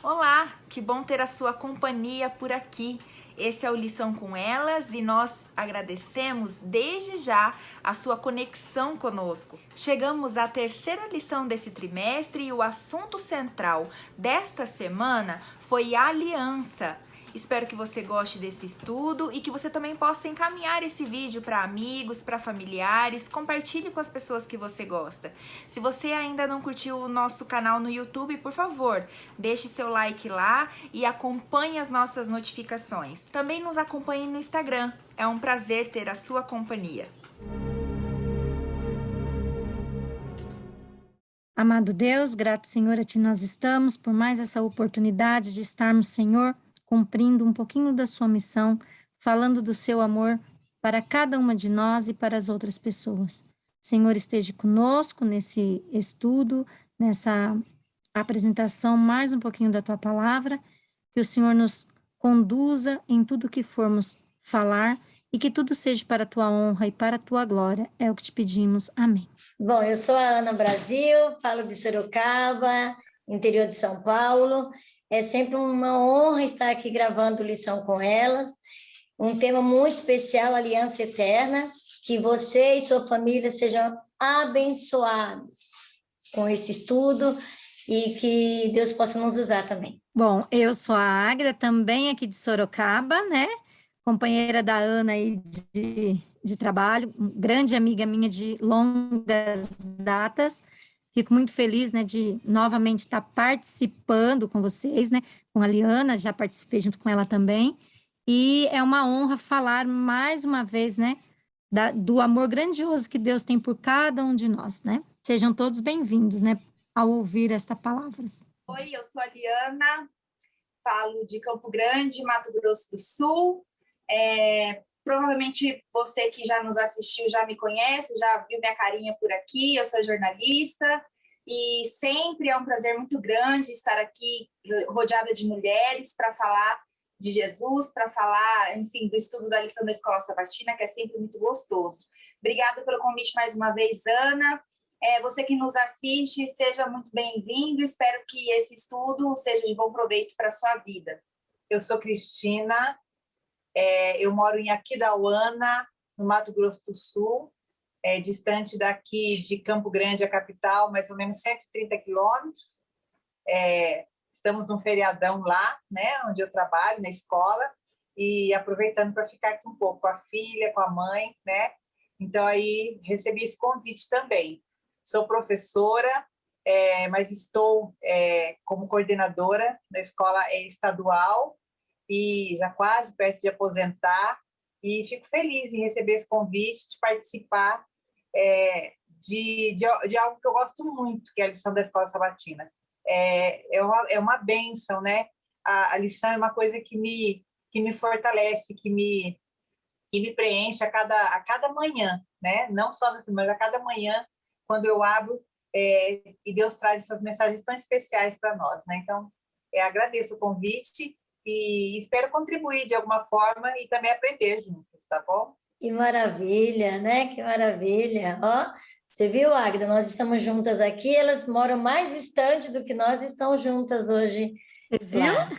Olá, que bom ter a sua companhia por aqui. Esse é o Lição com Elas e nós agradecemos desde já a sua conexão conosco. Chegamos à terceira lição desse trimestre e o assunto central desta semana foi a aliança. Espero que você goste desse estudo e que você também possa encaminhar esse vídeo para amigos, para familiares, compartilhe com as pessoas que você gosta. Se você ainda não curtiu o nosso canal no YouTube, por favor, deixe seu like lá e acompanhe as nossas notificações. Também nos acompanhe no Instagram. É um prazer ter a sua companhia. Amado Deus, grato Senhor a Ti nós estamos por mais essa oportunidade de estarmos, Senhor, cumprindo um pouquinho da Sua missão, falando do Seu amor para cada uma de nós e para as outras pessoas. Senhor, esteja conosco nesse estudo, nessa apresentação, mais um pouquinho da Tua palavra, que o Senhor nos conduza em tudo que formos falar e que tudo seja para a Tua honra e para a Tua glória. É o que te pedimos. Amém. Bom, eu sou a Ana Brasil, falo de Sorocaba, interior de São Paulo. É sempre uma honra estar aqui gravando Lição com Elas. Um tema muito especial, Aliança Eterna. Que você e sua família sejam abençoados com esse estudo e que Deus possa nos usar também. Bom, eu sou a Águida, também aqui de Sorocaba, né? Companheira da Ana aí de trabalho, grande amiga minha de longas datas. Fico muito feliz, né, de novamente estar participando com vocês, né? Com a Liana, já participei junto com ela também. E é uma honra falar mais uma vez, né, do amor grandioso que Deus tem por cada um de nós, né? Sejam todos bem-vindos, né, ao ouvir esta palavra. Oi, eu sou a Liana, falo de Campo Grande, Mato Grosso do Sul. Provavelmente você que já nos assistiu já me conhece, já viu minha carinha por aqui. Eu sou jornalista e sempre é um prazer muito grande estar aqui rodeada de mulheres para falar de Jesus, para falar, enfim, do estudo da lição da Escola Sabatina, que é sempre muito gostoso. Obrigada pelo convite mais uma vez, Ana. Você que nos assiste, seja muito bem-vindo. Espero que esse estudo seja de bom proveito para a sua vida. Eu sou Cristina, eu moro em Aquidauana, no Mato Grosso do Sul, distante daqui de Campo Grande, a capital, mais ou menos 130 quilômetros. Estamos num feriadão lá, né, onde eu trabalho, na escola, e aproveitando para ficar aqui um pouco com a filha, com a mãe, né? Então, aí, recebi esse convite também. Sou professora, mas estou como coordenadora na escola estadual e já quase perto de aposentar, e fico feliz em receber esse convite, de participar de algo que eu gosto muito, que é a lição da Escola Sabatina. É uma bênção, né? A lição é uma coisa que me fortalece, que me preenche a cada manhã, né? Não só no mas a cada manhã, quando eu abro, e Deus traz essas mensagens tão especiais para nós, né? Então, agradeço o convite e espero contribuir de alguma forma e também aprender juntos, tá bom? Que maravilha, né? Que maravilha. Ó, você viu, Agda? Nós estamos juntas aqui, elas moram mais distante do que nós estamos juntas hoje. Você viu? Lá,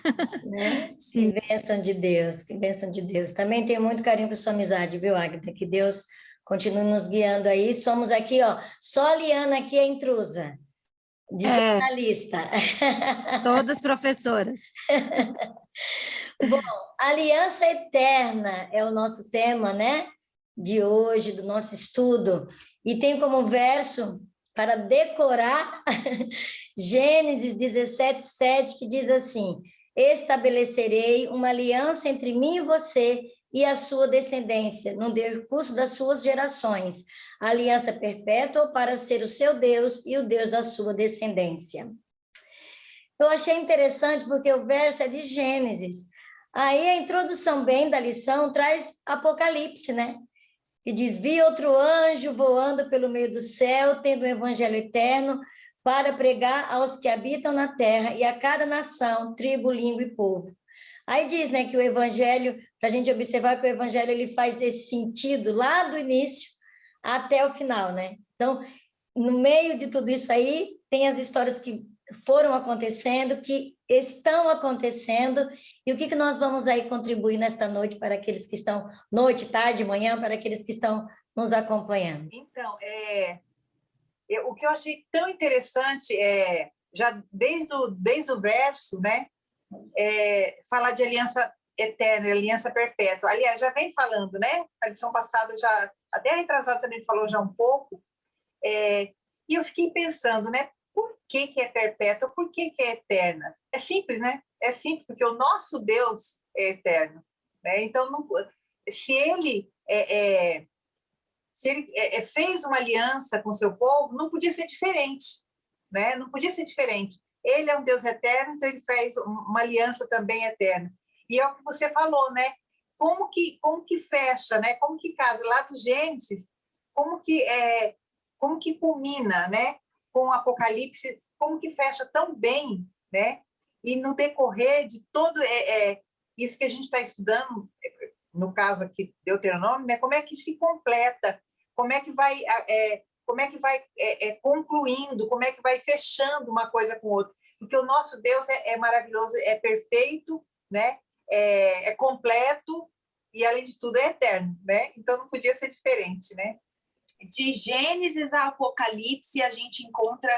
né? Sim. Que bênção de Deus, que bênção de Deus. Também tenho muito carinho por sua amizade, viu, Agda? Que Deus continue nos guiando aí. Somos aqui, ó, só a Liana aqui é intrusa, de jornalista. Todas professoras. Bom, Aliança Eterna é o nosso tema, né? De hoje, do nosso estudo. E tem como verso para decorar Gênesis 17:7, que diz assim: estabelecerei uma aliança entre mim e você e a sua descendência, no decurso das suas gerações, aliança perpétua para ser o seu Deus e o Deus da sua descendência. Eu achei interessante porque o verso é de Gênesis. Aí a introdução bem da lição traz Apocalipse, né? Que diz: vi outro anjo voando pelo meio do céu, tendo o evangelho eterno para pregar aos que habitam na terra e a cada nação, tribo, língua e povo. Aí diz, né, que o evangelho, para a gente observar que o evangelho ele faz esse sentido lá do início até o final, né? Então, no meio de tudo isso aí, tem as histórias que foram acontecendo, que estão acontecendo e o que nós vamos aí contribuir nesta noite para aqueles que estão, noite, tarde, manhã, para aqueles que estão nos acompanhando. Então, o que eu achei tão interessante já desde o verso, né, falar de aliança eterna, aliança perpétua. Aliás, já vem falando, né? A lição passada já, até a retrasada também falou já um pouco. E eu fiquei pensando, né? Por que é perpétua? Por que é eterna? É simples, né? É simples, porque o nosso Deus é eterno, né? Então, se ele fez uma aliança com o seu povo, não podia ser diferente, né? Não podia ser diferente. Ele é um Deus eterno, então ele fez uma aliança também eterna. E é o que você falou, né? Como que fecha, né? Como que casa lá do Gênesis, como que culmina, né? Com o Apocalipse, como que fecha tão bem, né? E no decorrer de todo isso que a gente está estudando, no caso aqui Deuteronômio, né? Como é que se completa? Como é que vai concluindo? Como é que vai fechando uma coisa com outra? Porque o nosso Deus é maravilhoso, é perfeito, né? É completo e, além de tudo, é eterno, né? Então, não podia ser diferente, né? De Gênesis a Apocalipse, a gente encontra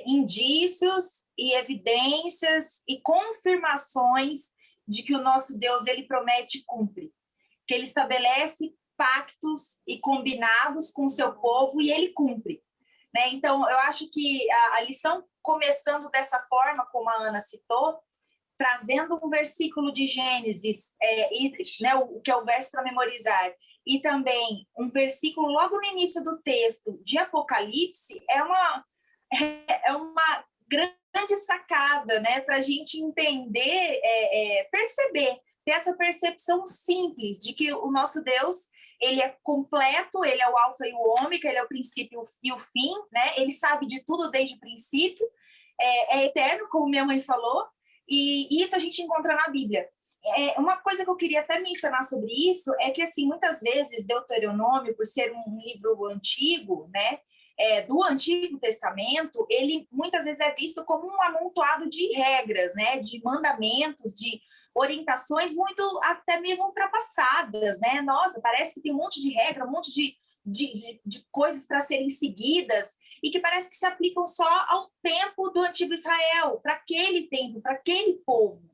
indícios e evidências e confirmações de que o nosso Deus, ele promete e cumpre. Que ele estabelece pactos e combinados com o seu povo e ele cumpre, né? Então, eu acho que a lição, começando dessa forma, como a Ana citou, trazendo um versículo de Gênesis, né, o que é o verso para memorizar, e também um versículo logo no início do texto de Apocalipse, é uma grande sacada, né, para a gente entender, perceber, ter essa percepção simples de que o nosso Deus, ele é completo, ele é o alfa e o ômega, ele é o princípio e o fim, né? Ele sabe de tudo desde o princípio, é eterno, como minha mãe falou, e isso a gente encontra na Bíblia. Uma coisa que eu queria até mencionar sobre isso é que, assim, muitas vezes Deuteronômio, por ser um livro antigo, né, do Antigo Testamento, ele muitas vezes é visto como um amontoado de regras, né, de mandamentos, de orientações muito até mesmo ultrapassadas, né? Nossa, parece que tem um monte de regra, um monte de coisas para serem seguidas e que parece que se aplicam só ao tempo do antigo Israel, para aquele tempo, para aquele povo.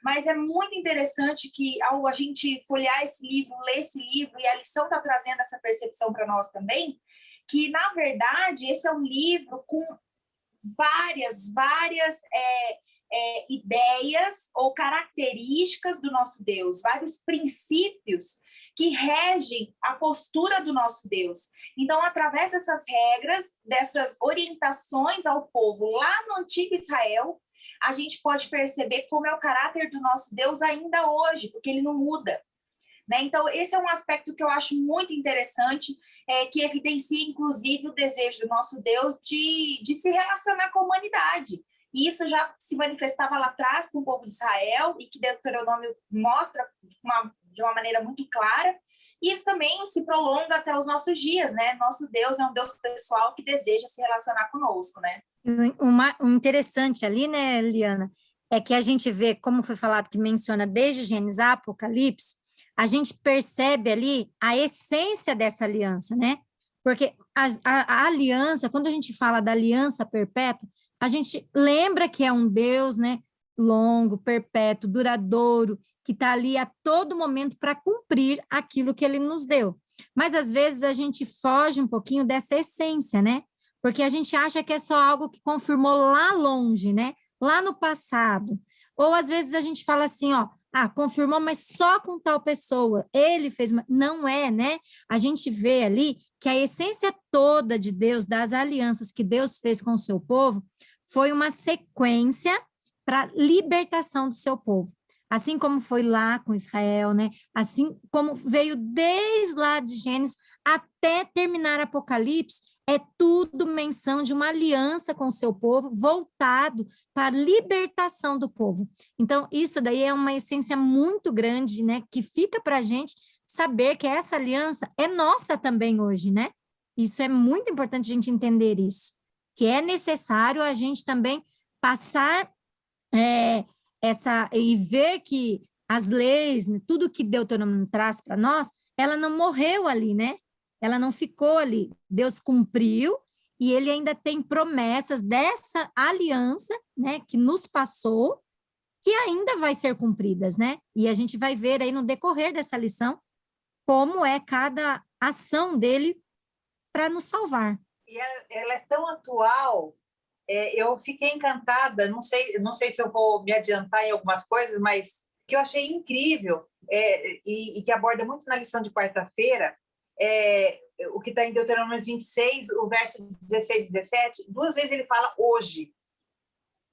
Mas é muito interessante que, ao a gente folhear esse livro, ler esse livro, e a lição está trazendo essa percepção para nós também, que, na verdade, esse é um livro com várias ideias ou características do nosso Deus, vários princípios que regem a postura do nosso Deus. Então, através dessas regras, dessas orientações ao povo lá no antigo Israel, a gente pode perceber como é o caráter do nosso Deus ainda hoje, porque ele não muda, né? Então, esse é um aspecto que eu acho muito interessante, que evidencia, inclusive, o desejo do nosso Deus de se relacionar com a humanidade. E isso já se manifestava lá atrás com o povo de Israel, e que Deuteronômio mostra de uma maneira muito clara. E isso também se prolonga até os nossos dias, né? Nosso Deus é um Deus pessoal que deseja se relacionar conosco, né? O interessante ali, né, Liana, é que a gente vê, como foi falado, que menciona desde Gênesis a Apocalipse, a gente percebe ali a essência dessa aliança, né? Porque a aliança, quando a gente fala da aliança perpétua, a gente lembra que é um Deus, né, longo, perpétuo, duradouro, que está ali a todo momento para cumprir aquilo que ele nos deu. Mas, às vezes, a gente foge um pouquinho dessa essência, né? Porque a gente acha que é só algo que confirmou lá longe, né? Lá no passado. Ou, às vezes, a gente fala assim, ó, confirmou, mas só com tal pessoa. Ele fez uma... Não é, né? A gente vê ali que a essência toda de Deus, das alianças que Deus fez com o seu povo, foi uma sequência para a libertação do seu povo. Assim como foi lá com Israel, né? Assim como veio desde lá de Gênesis até terminar Apocalipse, é tudo menção de uma aliança com o seu povo, voltado para a libertação do povo. Então, isso daí é uma essência muito grande, né? Que fica para a gente saber que essa aliança é nossa também hoje, né? Isso é muito importante a gente entender isso, que é necessário a gente também passar e ver que as leis, tudo que Deuteronômio traz para nós, ela não morreu ali, né? Ela não ficou ali. Deus cumpriu e ele ainda tem promessas dessa aliança, né, que nos passou, que ainda vai ser cumpridas, né? E a gente vai ver aí no decorrer dessa lição como é cada ação dele para nos salvar. E ela é tão atual. Eu fiquei encantada, não sei se eu vou me adiantar em algumas coisas, mas que eu achei incrível, e que aborda muito na lição de quarta-feira, o que está em Deuteronômio 26, o verso 16 e 17, 2 vezes ele fala hoje,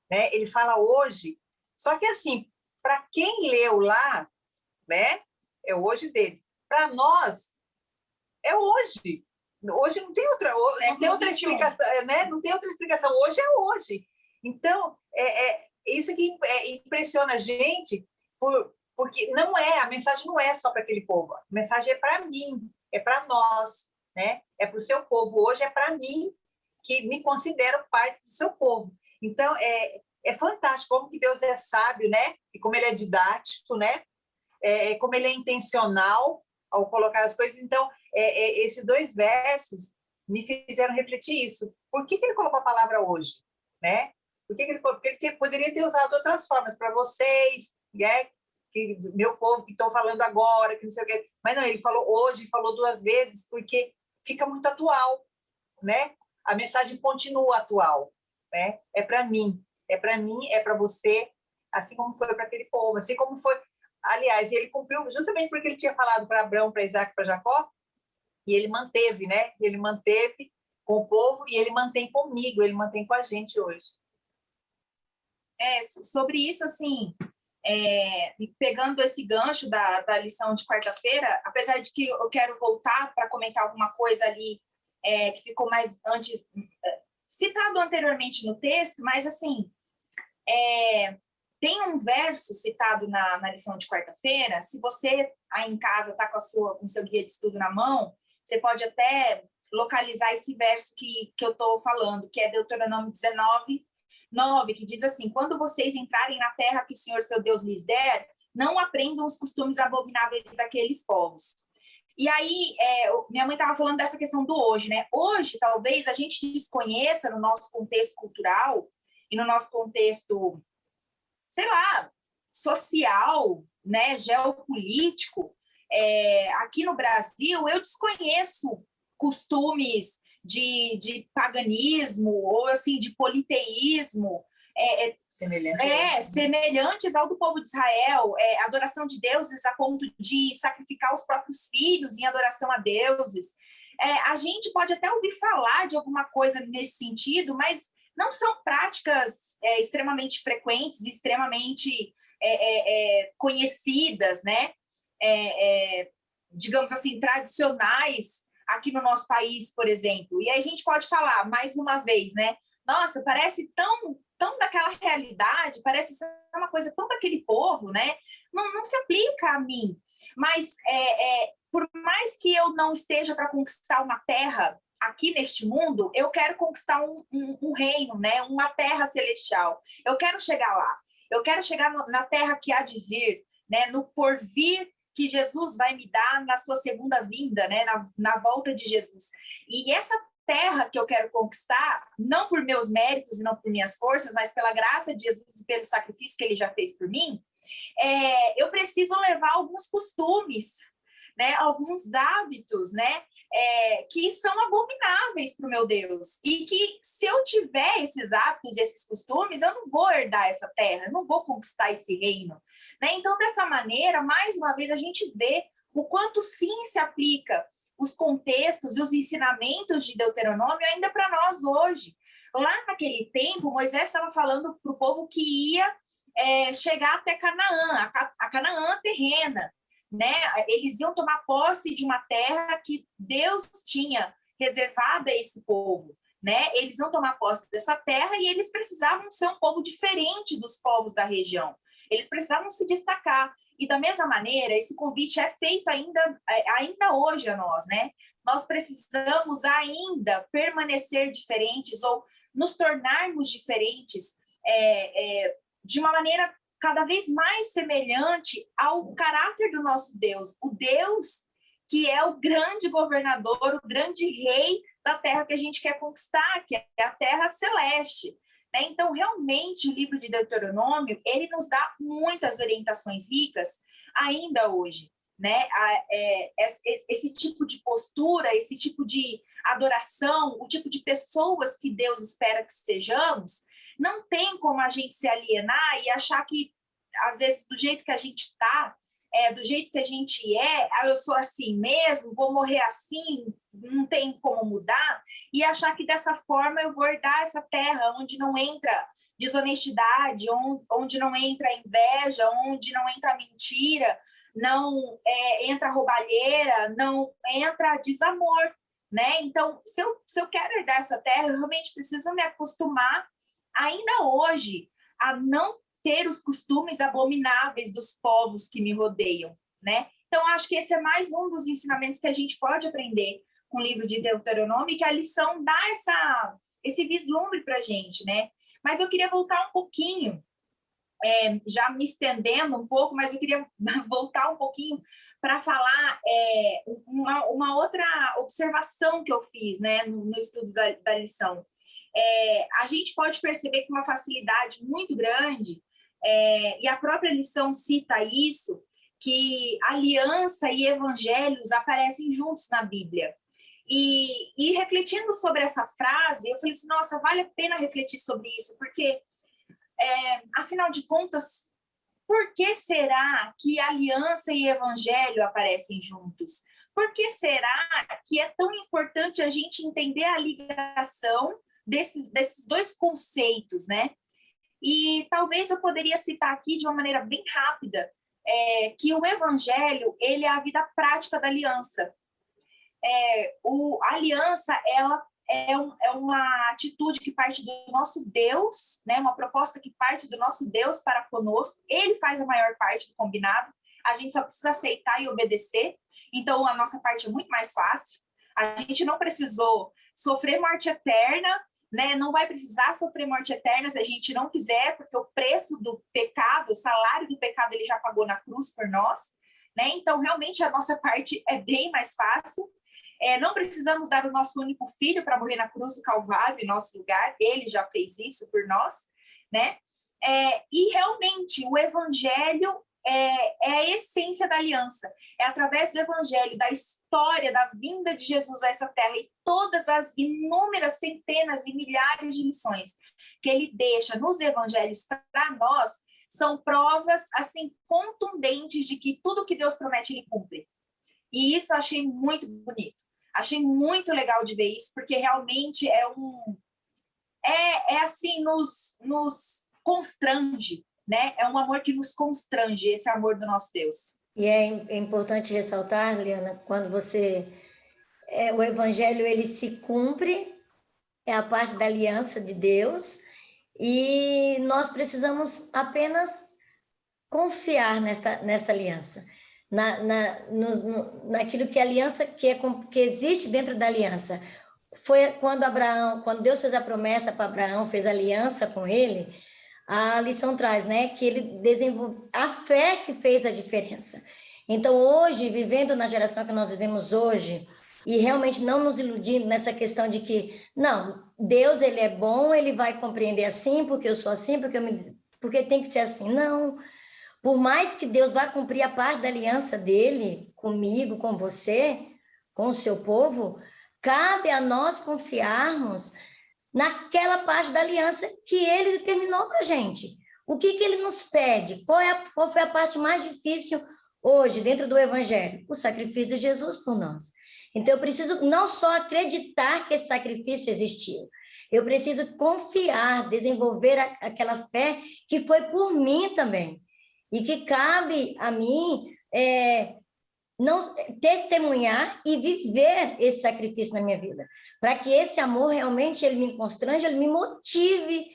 né? Ele fala hoje, só que assim, para quem leu lá, né? É hoje deles. Para nós, é hoje. Hoje não tem outra explicação, né? Não tem outra explicação. Hoje é hoje. Então, isso que impressiona a gente, porque a mensagem não é só para aquele povo. A mensagem é para mim, é para nós, né? É para o seu povo. Hoje é para mim, que me considero parte do seu povo. Então, é fantástico como que Deus é sábio, né? E como ele é didático, né? Como ele é intencional ao colocar as coisas. Então, esses 2 versos me fizeram refletir isso. Por que ele colocou a palavra hoje? Né? Porque ele poderia ter usado outras formas para vocês, né? Que, meu povo que estão falando agora, que não sei o quê. Mas não, ele falou hoje, falou 2 vezes, porque fica muito atual, né? A mensagem continua atual, né? É para mim, é para você, assim como foi para aquele povo, assim como foi. Aliás, ele cumpriu justamente porque ele tinha falado para Abraão, para Isaac, para Jacó, e ele manteve, né? Ele manteve com o povo e ele mantém comigo, ele mantém com a gente hoje. Sobre isso, assim, pegando esse gancho da lição de quarta-feira, apesar de que eu quero voltar para comentar alguma coisa ali que ficou mais antes, citado anteriormente no texto, mas, assim, tem um verso citado na lição de quarta-feira. Se você aí em casa está com o seu guia de estudo na mão, você pode até localizar esse verso que eu estou falando, que é Deuteronômio 19, 9, que diz assim: quando vocês entrarem na terra que o Senhor seu Deus lhes der, não aprendam os costumes abomináveis daqueles povos. E aí, minha mãe estava falando dessa questão do hoje, né? Hoje, talvez, a gente desconheça no nosso contexto cultural e no nosso contexto, sei lá, social, né, geopolítico. Aqui no Brasil, eu desconheço costumes de paganismo ou assim de politeísmo semelhantes ao do povo de Israel, adoração de deuses a ponto de sacrificar os próprios filhos em adoração a deuses. A gente pode até ouvir falar de alguma coisa nesse sentido, mas não são práticas extremamente frequentes, extremamente conhecidas, né? Digamos assim, tradicionais aqui no nosso país, por exemplo. E aí a gente pode falar, mais uma vez, né? Nossa, parece tão daquela realidade, parece ser uma coisa tão daquele povo, né? Não se aplica a mim. Mas, por mais que eu não esteja para conquistar uma terra aqui neste mundo, eu quero conquistar um reino, né? Uma terra celestial. Eu quero chegar lá. Eu quero chegar na terra que há de vir, né? No porvir que Jesus vai me dar na sua segunda vinda, né? Na volta de Jesus. E essa terra que eu quero conquistar, não por meus méritos e não por minhas forças, mas pela graça de Jesus e pelo sacrifício que ele já fez por mim, eu preciso levar alguns costumes, né? Alguns hábitos, né? Que são abomináveis para o meu Deus. E que, se eu tiver esses hábitos, esses costumes, eu não vou herdar essa terra, eu não vou conquistar esse reino. Né? Então, dessa maneira, mais uma vez, a gente vê o quanto sim se aplica os contextos e os ensinamentos de Deuteronômio ainda para nós hoje. Lá naquele tempo, Moisés estava falando para o povo que ia chegar até Canaã, a Canaã terrena. Né? Eles iam tomar posse de uma terra que Deus tinha reservada a esse povo. Né? Eles iam tomar posse dessa terra e eles precisavam ser um povo diferente dos povos da região. Eles precisavam se destacar. E, da mesma maneira, esse convite é feito ainda hoje a nós, né? Nós precisamos ainda permanecer diferentes ou nos tornarmos diferentes de uma maneira cada vez mais semelhante ao caráter do nosso Deus, o Deus que é o grande governador, o grande rei da terra que a gente quer conquistar, que é a terra celeste. Né? Então, realmente, o livro de Deuteronômio, ele nos dá muitas orientações ricas ainda hoje. Né? Esse tipo de postura, esse tipo de adoração, o tipo de pessoas que Deus espera que sejamos, não tem como a gente se alienar e achar que, às vezes, do jeito que a gente está, do jeito que a gente eu sou assim mesmo, vou morrer assim, não tem como mudar, e achar que dessa forma eu vou herdar essa terra onde não entra desonestidade, onde não entra inveja, onde não entra mentira, não entra roubalheira, não entra desamor, né? Então, se eu quero herdar essa terra, eu realmente preciso me acostumar, ainda hoje, a não ter os costumes abomináveis dos povos que me rodeiam, né? Então, acho que esse é mais um dos ensinamentos que a gente pode aprender com o livro de Deuteronômio, que a lição dá esse vislumbre para a gente, né? Mas eu queria voltar um pouquinho, já me estendendo um pouco, mas eu queria voltar um pouquinho para falar uma outra observação que eu fiz, né, no estudo da lição. A gente pode perceber com uma facilidade muito grande, e a própria lição cita isso, que aliança e evangelhos aparecem juntos na Bíblia. E refletindo sobre essa frase, eu falei assim, nossa, vale a pena refletir sobre isso, porque, afinal de contas, por que será que aliança e evangelho aparecem juntos? Por que será que é tão importante a gente entender a ligação desses dois conceitos, né? E talvez eu poderia citar aqui de uma maneira bem rápida que o evangelho, ele é a vida prática da aliança. A aliança, ela é uma atitude que parte do nosso Deus, né? Uma proposta que parte do nosso Deus para conosco. Ele faz a maior parte do combinado, a gente só precisa aceitar e obedecer. Então, a nossa parte é muito mais fácil. A gente não precisou sofrer morte eterna, né? Não vai precisar sofrer morte eterna se a gente não quiser, porque o preço do pecado, o salário do pecado, ele já pagou na cruz por nós, né? Então, realmente, a nossa parte é bem mais fácil. Não precisamos dar o nosso único filho para morrer na cruz do Calvário em nosso lugar, ele já fez isso por nós, né? E realmente o evangelho é a essência da aliança, é através do evangelho, da história, da vinda de Jesus a essa terra e todas as inúmeras centenas e milhares de lições que ele deixa nos evangelhos para nós, são provas assim contundentes de que tudo que Deus promete ele cumpre. E isso eu achei muito bonito. Achei muito legal de ver isso, porque realmente assim, nos constrange, né? É um amor que nos constrange, esse amor do nosso Deus. E é importante ressaltar, Liana, quando o evangelho, ele se cumpre, é a parte da aliança de Deus, e nós precisamos apenas confiar nessa aliança. Naquilo que a aliança que existe dentro da aliança. Foi quando Deus fez a promessa para Abraão, fez aliança com ele, a lição traz, né, que ele desenvolveu a fé que fez a diferença. Então, hoje, vivendo na geração que nós vivemos hoje, e realmente não nos iludindo nessa questão de que, não, Deus, ele é bom, ele vai compreender assim, porque eu sou assim, porque tem que ser assim. Não. Por mais que Deus vá cumprir a parte da aliança dele, comigo, com você, com o seu povo, cabe a nós confiarmos naquela parte da aliança que ele determinou para a gente. O que ele nos pede? Qual foi a parte mais difícil hoje, dentro do Evangelho? O sacrifício de Jesus por nós. Então, eu preciso não só acreditar que esse sacrifício existiu, eu preciso confiar, desenvolver aquela fé que foi por mim também. E que cabe a mim não testemunhar e viver esse sacrifício na minha vida, para que esse amor realmente ele me constranja, ele me motive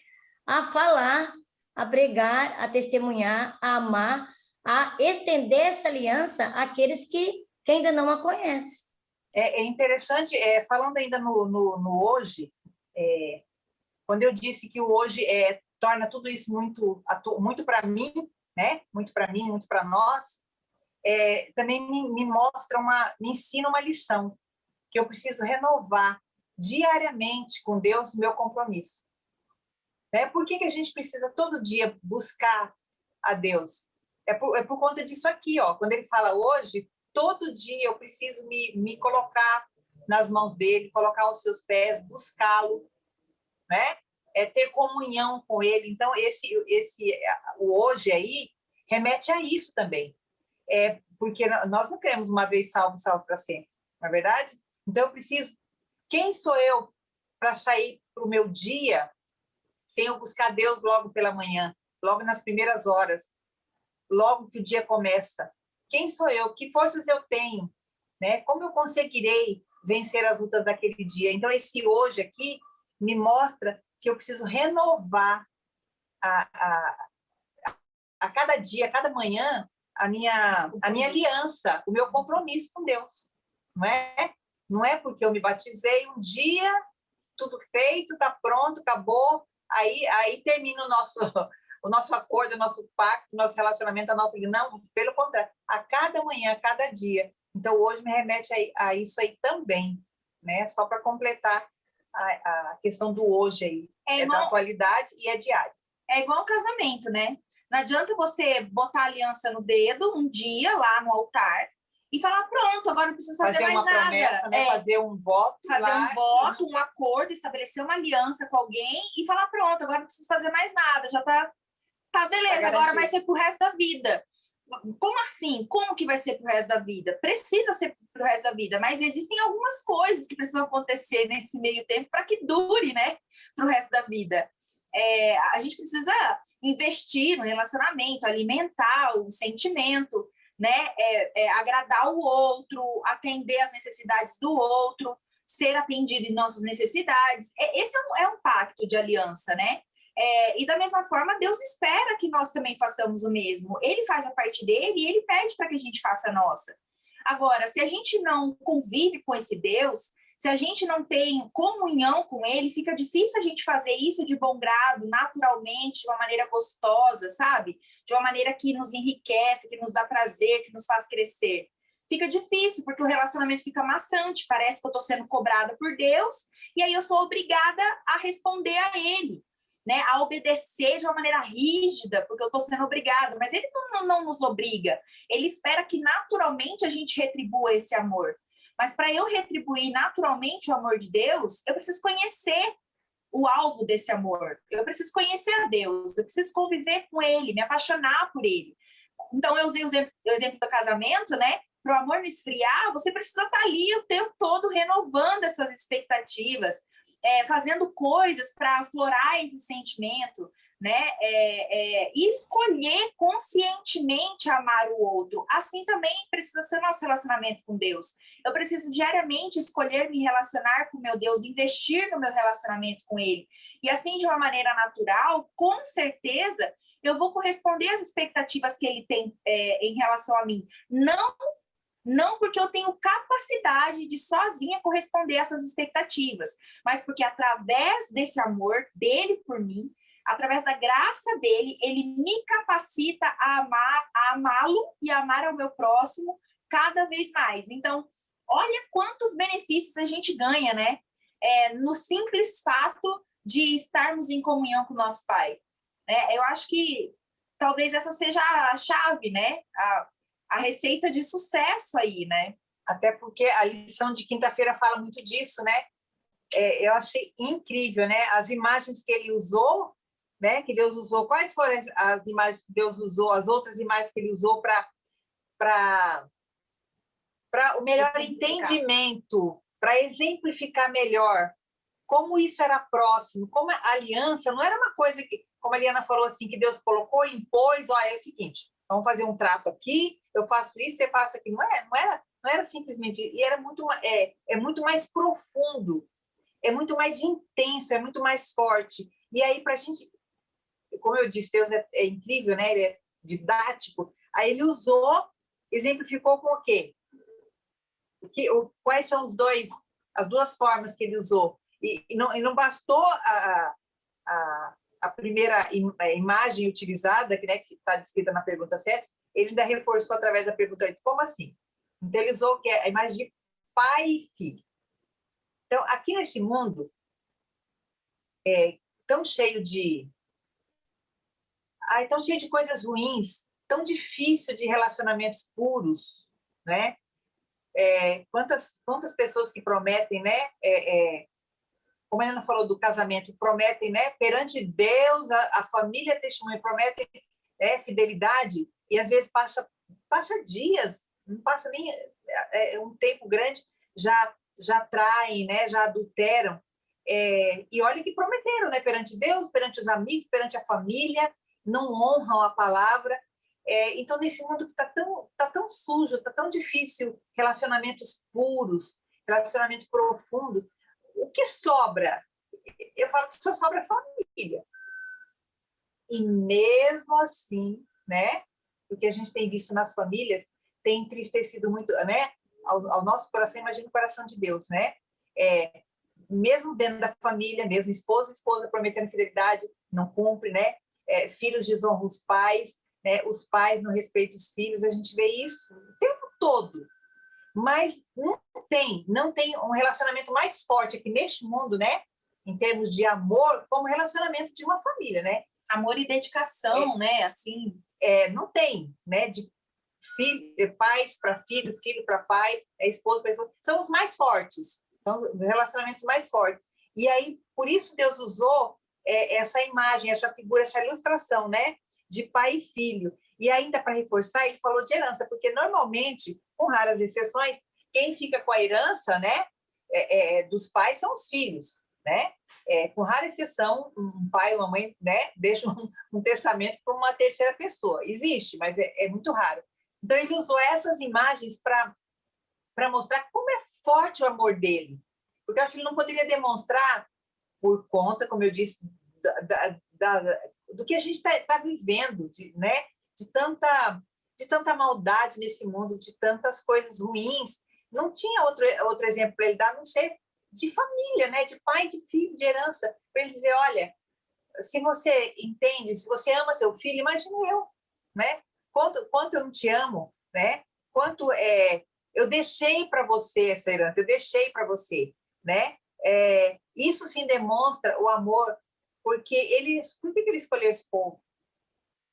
a falar, a pregar, a testemunhar, a amar, a estender essa aliança àqueles que ainda não a conhecem. É interessante, falando ainda no hoje, quando eu disse que o hoje é torna tudo isso muito para mim, né? Muito para mim, muito para nós. Também me mostra me ensina uma lição, que eu preciso renovar diariamente com Deus o meu compromisso. Né? Por que a gente precisa todo dia buscar a Deus? É por conta disso aqui, ó. Quando ele fala hoje, todo dia eu preciso me colocar nas mãos dele, colocar aos seus pés, buscá-lo, né? Ter comunhão com ele. Então, o hoje aí remete a isso também. Porque nós não queremos uma vez salvo para sempre, não é verdade? Então, eu preciso... Quem sou eu para sair para o meu dia sem eu buscar Deus logo pela manhã, logo nas primeiras horas, logo que o dia começa? Quem sou eu? Que forças eu tenho? Né? Como eu conseguirei vencer as lutas daquele dia? Então, esse hoje aqui me mostra que eu preciso renovar a cada dia, a cada manhã, a minha aliança, o meu compromisso com Deus. Não é? Não é porque eu me batizei um dia, tudo feito, está pronto, acabou, aí termina o nosso acordo, o nosso pacto, o nosso relacionamento, não, pelo contrário, a cada manhã, a cada dia. Então, hoje me remete a isso aí também, né? Só para completar a questão do hoje aí, da atualidade e é diário. É igual um casamento, né? Não adianta você botar a aliança no dedo um dia lá no altar e falar, pronto, agora não preciso fazer mais uma nada. Promessa, né? Fazer um voto. Um acordo, estabelecer uma aliança com alguém e falar, pronto, agora não preciso fazer mais nada, já tá beleza, agora vai ser pro resto da vida. Como assim? Como que vai ser pro resto da vida? Precisa ser pro resto da vida, mas existem algumas coisas que precisam acontecer nesse meio tempo para que dure, né, pro resto da vida. A gente precisa investir no relacionamento, alimentar o sentimento, né? Agradar o outro, atender às necessidades do outro, ser atendido em nossas necessidades. Esse é um pacto de aliança, né? E da mesma forma, Deus espera que nós também façamos o mesmo. Ele faz a parte dele e ele pede para que a gente faça a nossa. Agora, se a gente não convive com esse Deus, se a gente não tem comunhão com ele, fica difícil a gente fazer isso de bom grado, naturalmente, de uma maneira gostosa, sabe? De uma maneira que nos enriquece, que nos dá prazer, que nos faz crescer. Fica difícil, porque o relacionamento fica maçante, parece que eu estou sendo cobrada por Deus, e aí eu sou obrigada a responder a ele, né? A obedecer de uma maneira rígida, porque eu estou sendo obrigada, mas ele não nos obriga, ele espera que naturalmente a gente retribua esse amor. Mas para eu retribuir naturalmente o amor de Deus, eu preciso conhecer o alvo desse amor. Eu preciso conhecer a Deus, eu preciso conviver com ele, me apaixonar por ele. Então, eu usei o exemplo do casamento, né? Para o amor não esfriar, você precisa estar ali o tempo todo renovando essas expectativas, fazendo coisas para aflorar esse sentimento, né? E escolher conscientemente amar o outro. Assim também precisa ser o nosso relacionamento com Deus. Eu preciso diariamente escolher me relacionar com meu Deus, investir no meu relacionamento com Ele. E assim, de uma maneira natural, com certeza, eu vou corresponder às expectativas que Ele tem em relação a mim. Não porque eu tenho capacidade de sozinha corresponder a essas expectativas, mas porque através desse amor dele por mim, através da graça dele, ele me capacita a amá-lo e amar ao meu próximo cada vez mais. Então, olha quantos benefícios a gente ganha, né? No simples fato de estarmos em comunhão com o nosso Pai. Eu acho que talvez essa seja a chave, né? A receita de sucesso aí, né? Até porque a lição de quinta-feira fala muito disso, né? Eu achei incrível, né? As imagens que ele usou, né? Que Deus usou. Quais foram as imagens que Deus usou? As outras imagens que ele usou para o melhor entendimento, para exemplificar melhor como isso era próximo, como a aliança não era uma coisa que, como a Liana falou assim, que Deus colocou, impôs, olha, é o seguinte, vamos fazer um trato aqui, eu faço isso, você passa aqui. Não era simplesmente, e era muito mais profundo, é muito mais intenso, é muito mais forte. E aí, para a gente, como eu disse, Deus é incrível, né? Ele é didático. Aí ele exemplificou com o quê? Quais são as duas formas que ele usou? E não bastou a primeira imagem utilizada, né, que está descrita na pergunta 7, ele ainda reforçou através da pergunta 8. Como assim? Então, ele usou que é a imagem de pai e filho. Então, aqui nesse mundo, tão cheio de coisas ruins, tão difícil de relacionamentos puros, né? Quantas pessoas que prometem, né? Como a Ana falou do casamento, prometem, né? Perante Deus, a família testemunha, prometem fidelidade, e às vezes passa dias, não passa nem um tempo grande, já traem, né? Já adulteram. E olha que prometeram, né? Perante Deus, perante os amigos, perante a família, não honram a palavra. Então, nesse mundo que tá tão sujo, tá tão difícil, relacionamentos puros, relacionamento profundo, o que sobra? Eu falo que só sobra família. E mesmo assim, né? O que a gente tem visto nas famílias tem entristecido muito, né? Ao nosso coração, imagina o coração de Deus, né? Mesmo dentro da família, mesmo esposa prometendo fidelidade, não cumpre, né? Filhos desonram os pais, né? Os pais não respeitam os filhos, a gente vê isso o tempo todo. Mas não tem um relacionamento mais forte aqui neste mundo, né? Em termos de amor, como o relacionamento de uma família, né? Amor e dedicação, né? Assim. Não tem, né? De pais para filho, filho para pai, esposa para esposa. São os mais fortes, são os relacionamentos mais fortes. E aí, por isso Deus usou essa imagem, essa figura, essa ilustração, né? De pai e filho. E ainda para reforçar, ele falou de herança, porque normalmente, com raras exceções, quem fica com a herança, né, dos pais são os filhos, né? Com rara exceção, um pai ou uma mãe, né, deixa um testamento para uma terceira pessoa. Existe, mas é muito raro. Então, ele usou essas imagens para mostrar como é forte o amor dele. Porque eu acho que ele não poderia demonstrar por conta, como eu disse, do que a gente está vivendo, né? de tanta maldade nesse mundo, de tantas coisas ruins. Não tinha outro exemplo para ele dar, a não ser de família, né? De pai, de filho, de herança, para ele dizer, olha, se você entende, se você ama seu filho, imagina eu, né? Quanto eu não te amo, né? Quanto eu deixei para você essa herança, eu deixei para você, né? Isso sim demonstra o amor, porque por que ele escolheu esse povo?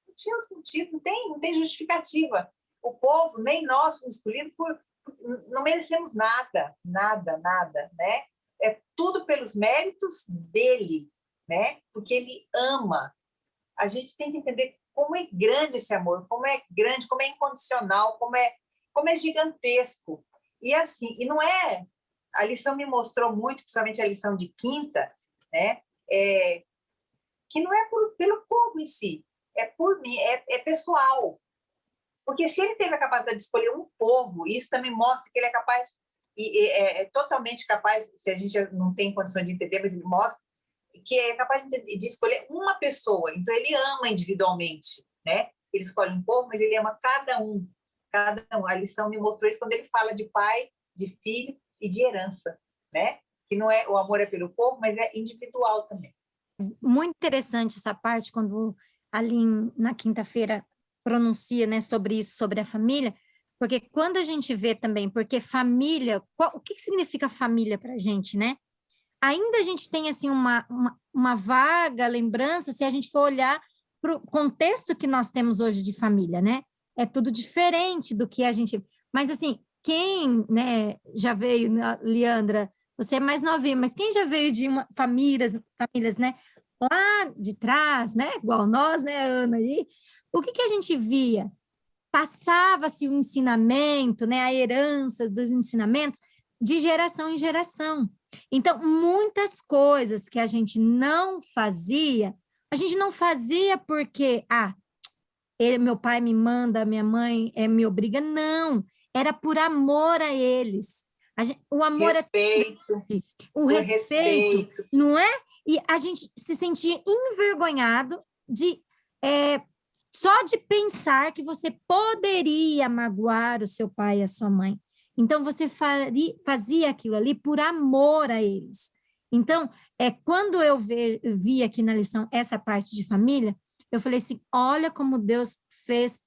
Não tinha outro motivo, não tem justificativa. O povo, nem nós somos escolhidos não merecemos nada, né? É tudo pelos méritos dele, né? Porque ele ama. A gente tem que entender como é grande esse amor, como é grande, como é incondicional, como é gigantesco. E assim, e não é... A lição me mostrou muito, principalmente a lição de quinta, né? Que não é pelo povo em si, é por mim, é pessoal. Porque se ele teve a capacidade de escolher um povo, isso também mostra que ele é capaz, e é totalmente capaz, se a gente não tem condição de entender, mas ele mostra que é capaz de escolher uma pessoa. Então, ele ama individualmente, né? Ele escolhe um povo, mas ele ama cada um. A lição me mostrou isso quando ele fala de pai, de filho e de herança, né? Que não é o amor é pelo povo, mas é individual também. Muito interessante essa parte, quando ali na quinta-feira pronuncia, né, sobre isso, sobre a família, porque quando a gente vê também, porque família, o que significa família para a gente, né? Ainda a gente tem, assim, uma vaga lembrança, se a gente for olhar para o contexto que nós temos hoje de família, né? É tudo diferente do que a gente... Mas, assim, quem, né, já veio, Leandra, você é mais novinha, mas quem já veio de famílias, né, lá de trás, né, igual nós, né, Ana, aí, o que a gente via? Passava-se o ensinamento, né, a herança dos ensinamentos de geração em geração. Então, muitas coisas que a gente não fazia porque, meu pai me manda, minha mãe me obriga, não, era por amor a eles. O amor o respeito, não é? E a gente se sentia envergonhado de só de pensar que você poderia magoar o seu pai e a sua mãe. Então, você fazia aquilo ali por amor a eles. Então, quando eu vi aqui na lição essa parte de família, eu falei assim, olha como Deus fez,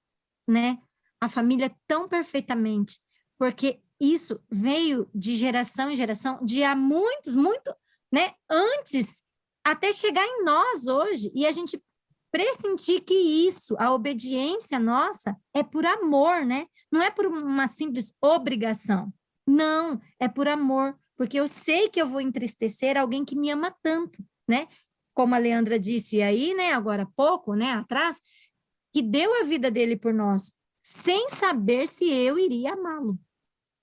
né, a família tão perfeitamente, porque isso veio de geração em geração, de há muito, né, antes, até chegar em nós hoje, e a gente pressentir que isso, a obediência nossa, é por amor, né? Não é por uma simples obrigação. Não, é por amor, porque eu sei que eu vou entristecer alguém que me ama tanto, né? Como a Leandra disse aí, né, agora há pouco, né, atrás, que deu a vida dele por nós, sem saber se eu iria amá-lo.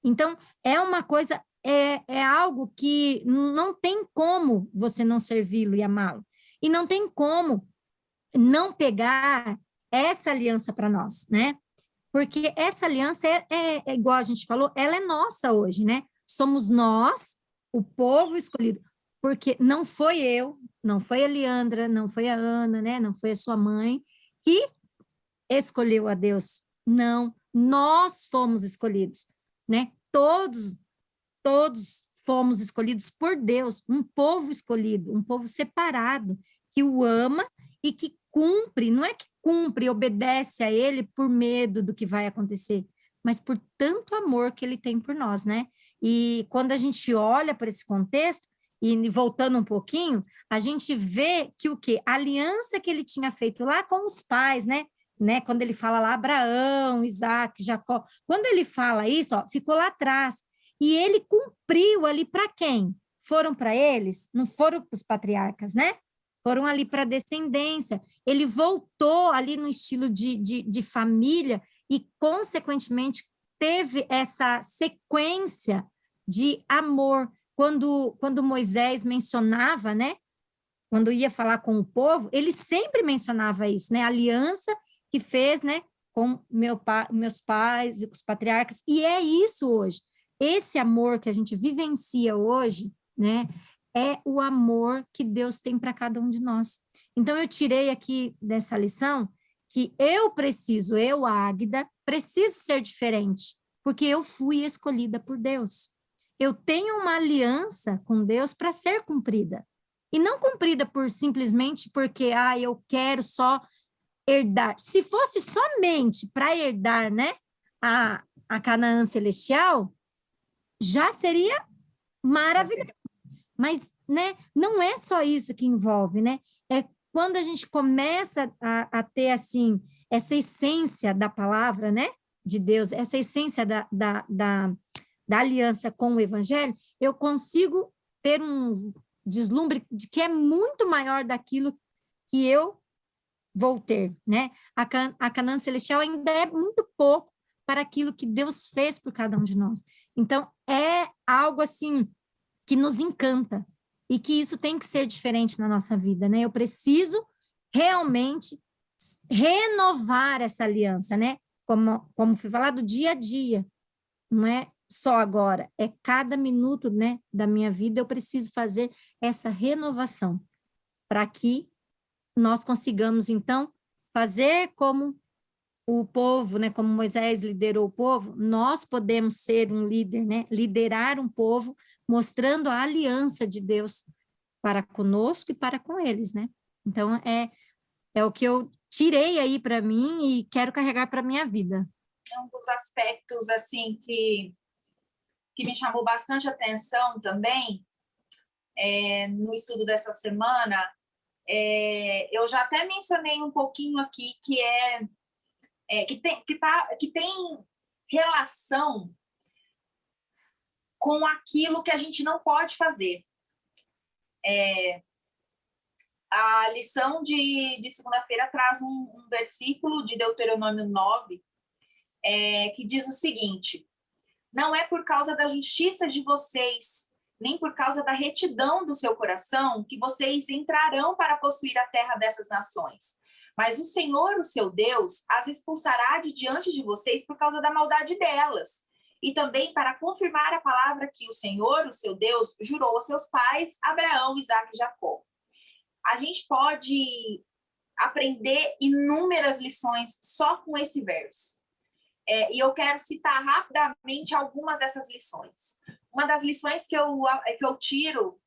Então, é uma coisa, é algo que não tem como você não servi-lo e amá-lo. E não tem como não pegar essa aliança para nós, né? Porque essa aliança é igual a gente falou, ela é nossa hoje, né? Somos nós, o povo escolhido, porque não foi eu, não foi a Leandra, não foi a Ana, né? Não foi a sua mãe que escolheu a Deus. Não, nós fomos escolhidos, né? Todos fomos escolhidos por Deus, um povo escolhido, um povo separado, que o ama e que cumpre, não é que cumpre e obedece a ele por medo do que vai acontecer, mas por tanto amor que ele tem por nós, né? E quando a gente olha para esse contexto, e voltando um pouquinho, a gente vê que o quê? A aliança que ele tinha feito lá com os pais, né? Quando ele fala lá Abraão, Isaac, Jacó, quando ele fala isso, ó, ficou lá atrás, e ele cumpriu ali para quem? Foram para eles? Não foram para os patriarcas, né? Foram ali para a descendência. Ele voltou ali no estilo de família e, consequentemente, teve essa sequência de amor. Quando Moisés mencionava, né? Quando ia falar com o povo, ele sempre mencionava isso, né? A aliança que fez, né? Com meus pais e com os patriarcas. E é isso hoje. Esse amor que a gente vivencia hoje, né? É o amor que Deus tem para cada um de nós. Então, eu tirei aqui dessa lição que eu, Águida, preciso ser diferente, porque eu fui escolhida por Deus. Eu tenho uma aliança com Deus para ser cumprida. E não cumprida simplesmente porque, eu quero só herdar. Se fosse somente para herdar, né, a Canaã celestial, já seria maravilhoso. Mas, né, não é só isso que envolve, né? É quando a gente começa a ter, assim, essa essência da palavra, né, de Deus, essa essência da aliança com o evangelho, eu consigo ter um deslumbre de que é muito maior daquilo que eu vou ter, né? A Canaã celestial ainda é muito pouco para aquilo que Deus fez por cada um de nós. Então, é algo, assim, que nos encanta, e que isso tem que ser diferente na nossa vida, né? Eu preciso realmente renovar essa aliança, né? Como foi falado, dia a dia, não é só agora, é cada minuto, né, da minha vida, eu preciso fazer essa renovação, para que nós consigamos, então, fazer como o povo, né, como Moisés liderou o povo, nós podemos ser um líder, né, liderar um povo, mostrando a aliança de Deus para conosco e para com eles, né? Então, é o que eu tirei aí para mim e quero carregar para a minha vida. Um dos aspectos, assim, que me chamou bastante atenção também, no estudo dessa semana, eu já até mencionei um pouquinho aqui, que tem relação com aquilo que a gente não pode fazer. A lição de segunda-feira traz um versículo de Deuteronômio 9, que diz o seguinte: não é por causa da justiça de vocês, nem por causa da retidão do seu coração, que vocês entrarão para possuir a terra dessas nações. Mas o Senhor, o seu Deus, as expulsará de diante de vocês por causa da maldade delas. E também para confirmar a palavra que o Senhor, o seu Deus, jurou aos seus pais, Abraão, Isaque e Jacó. A gente pode aprender inúmeras lições só com esse verso. E eu quero citar rapidamente algumas dessas lições. Uma das lições que eu tiro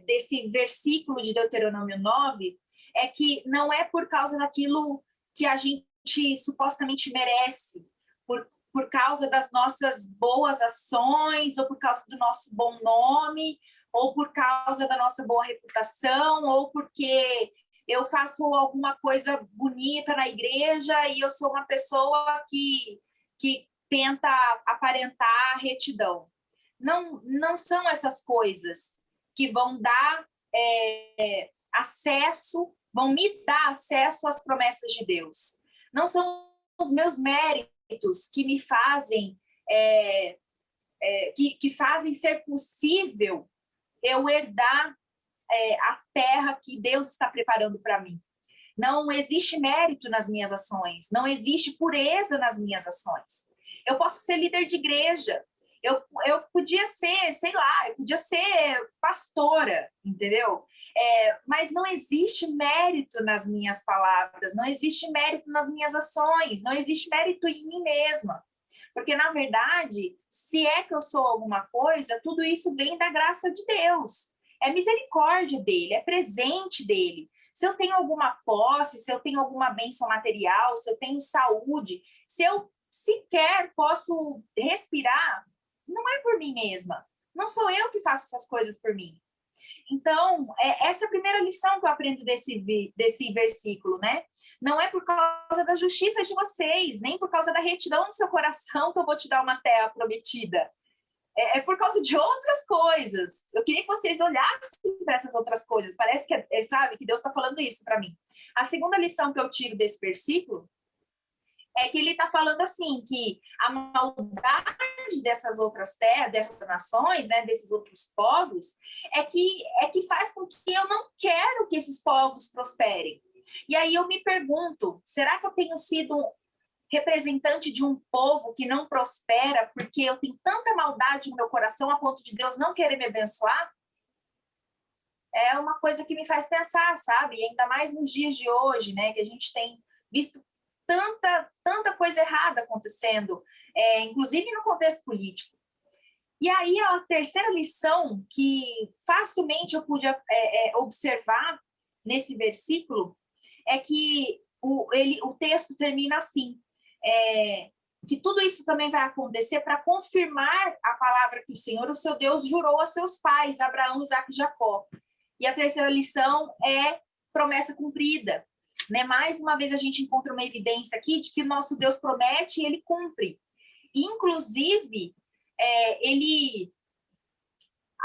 desse versículo de Deuteronômio 9 é que não é por causa daquilo que a gente supostamente merece, por causa das nossas boas ações, ou por causa do nosso bom nome, ou por causa da nossa boa reputação, ou porque eu faço alguma coisa bonita na igreja e eu sou uma pessoa que tenta aparentar retidão. Não são essas coisas que vão dar acesso, vão me dar acesso às promessas de Deus. Não são os meus méritos que me fazem, que fazem ser possível eu herdar a terra que Deus está preparando para mim. Não existe mérito nas minhas ações, não existe pureza nas minhas ações. Eu posso ser líder de igreja, eu podia ser, sei lá, eu podia ser pastora, entendeu? Mas não existe mérito nas minhas palavras, não existe mérito nas minhas ações, não existe mérito em mim mesma. Porque, na verdade, se é que eu sou alguma coisa, tudo isso vem da graça de Deus. É misericórdia dele, é presente dele. Se eu tenho alguma posse, se eu tenho alguma bênção material, se eu tenho saúde, se eu sequer posso respirar, não é por mim mesma. Não sou eu que faço essas coisas por mim. Então, essa é a primeira lição que eu aprendo desse versículo, né? Não é por causa da justiça de vocês, nem por causa da retidão do seu coração que eu vou te dar uma terra prometida. É por causa de outras coisas. Eu queria que vocês olhassem para essas outras coisas. Parece que, sabe, que Deus está falando isso para mim. A segunda lição que eu tiro desse versículo é que ele está falando assim, que a maldade dessas outras terras, dessas nações, né, desses outros povos, é que faz com que eu não quero que esses povos prosperem. E aí eu me pergunto, será que eu tenho sido representante de um povo que não prospera porque eu tenho tanta maldade no meu coração a ponto de Deus não querer me abençoar? É uma coisa que me faz pensar, sabe? E ainda mais nos dias de hoje, né, que a gente tem visto tanta coisa errada acontecendo, inclusive no contexto político. E aí a terceira lição que facilmente eu pude observar nesse versículo é que o texto termina assim, que tudo isso também vai acontecer para confirmar a palavra que o Senhor, o seu Deus, jurou a seus pais, Abraão, Isaque e Jacó. E a terceira lição é promessa cumprida. Né? Mais uma vez a gente encontra uma evidência aqui de que nosso Deus promete e ele cumpre. Inclusive, ele,